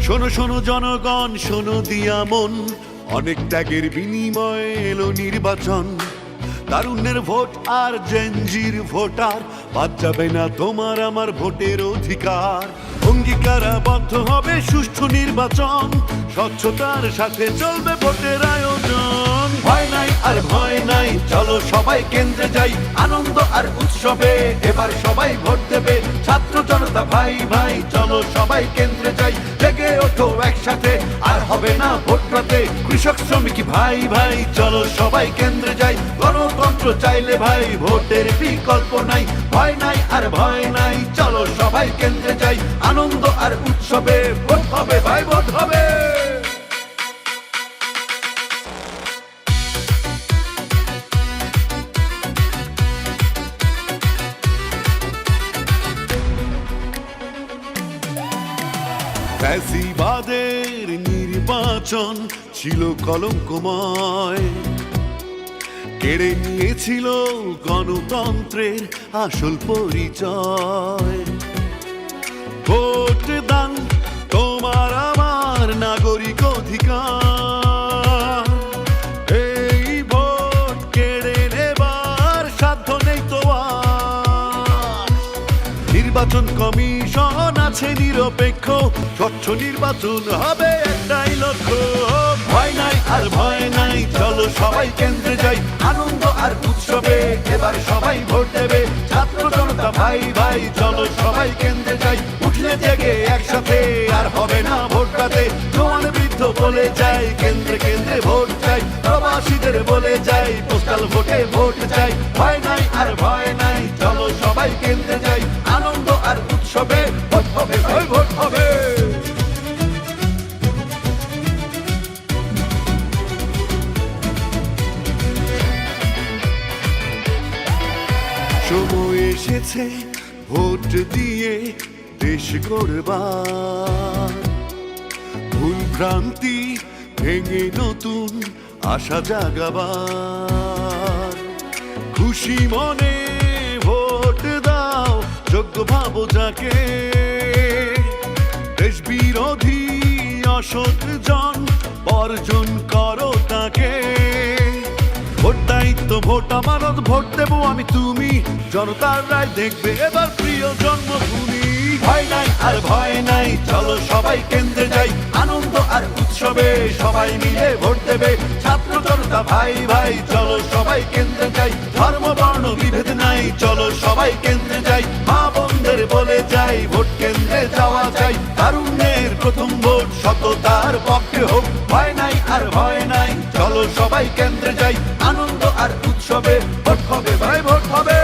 শোনো শোনো জনগণ, শোনো দিয়া মন, অনেক ত্যাগের বিনিময়ে এলো নির্বাচন। তারুণ্যের ভোট আর জেনজির ভোটার, বাদ যাবে না তোমার আমার ভোটের অধিকার। অঙ্গীকারাবদ্ধ হবে সুষ্ঠু নির্বাচন, স্বচ্ছতার সাথে চলবে ভোটের আয়োজন। ভয় নাই আর ভয় নাই, চলো সবাই কেন্দ্রে যাই, আনন্দ আর উৎসবে এবার সবাই ভোট দেবে। ছাত্র জনতা ভাই ভাই, চলো সবাই কেন্দ্রে যাই, জেগে ওঠো একসাথে, আর হবে না ভোট রাতে। কৃষক শ্রমিক ভাই ভাই, চলো সবাই কেন্দ্রে যাই, গণতন্ত্র চাইলে ভাই ভোটের বিকল্প নাই। ভয় নাই আর ভয় নাই, চলো সবাই কেন্দ্রে যাই, আনন্দ আর উৎসবে ভোট হবে ভাই, ভোট হবে। ফ্যাসিবাদের নির্বাচন ছিল কলঙ্কময়, কেড়ে নিয়েছিল গণতন্ত্রের আসল পরিচয়। ভোট দান তোমার আমার নাগরিক অধিকার, এই ভোট কেড়ে নেবার সাধ্য নেই তোমার। নির্বাচন কমিশন আছে নিরপেক্ষ, স্বচ্ছ নির্বাচন হবে একটাই লক্ষ্য। ভয় নাই আর ভয় নাই, চলো সবাই কেন্দ্রে যাই, আনন্দ আর উৎসবে এবার সবাই ভোট দেবে। ছাত্র জনতা ভাই ভাই, চলো সবাই কেন্দ্রে যাই, উঠলে জেগে একসাথে, আর হবে না ভোট রাতে। জওয়ান বৃদ্ধ বলে যাই, কেন্দ্রে কেন্দ্রে ভোট চাই, প্রবাসীদের বলে যাই, পোস্টাল ভোটে ভোট চাই। ভয় নাই আর ভয় নাই, চলো সবাই কেন্দ্রে যাই, আনন্দ আর উৎসবে ভোট হবে ভাই, ভোট হবে। সময় এসেছে ভোট দিয়ে দেশ গড়বার, ভুল ভ্রান্তি ভেঙে নতুন আশা জাগাবার। খুশি মনে ভোট দাও, যোগ্য ভাবো যাকে, দেশ বিরোধী অসৎ জন বর্জন করো তাকে। ভোট দায়িত্ব, ভোট আমানত, ভোট দেবো আমি তুমি, জনতার রায় দেখবে এবার প্রিয় জন্মভূমি। ভয় নাই আর ভয় নাই, চলো সবাই কেন্দ্রে যাই, আনন্দ আর উৎসবে সবাই মিলে ভোট দেবে। ছাত্র জনতা ভাই ভাই, চলো সবাই কেন্দ্রে যাই, ধর্ম বর্ণ বিভেদ নাই, চলো সবাই কেন্দ্রে যাই। মা বোনদের বলে যাই, ভোট কেন্দ্রে যাওয়া চাই, তারুণ্যের প্রথম ভোট সততার পক্ষে হোক। ভয় নাই আর ভয় নাই, চলো সবাই কেন্দ্রে যাই, আনন্দ আর উৎসবে ভোট হবে ভাই, ভোট হবে।